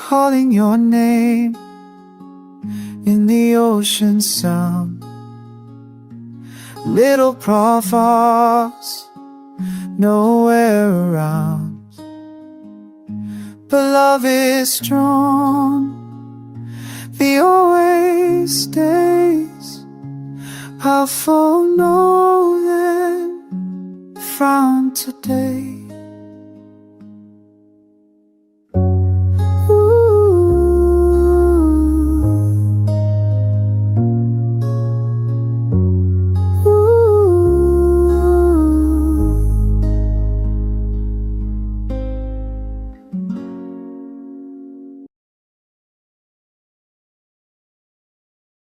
calling your name in the ocean sound. Little prophets nowhere around, but love is strong, the always stays. I'll fall no then from today.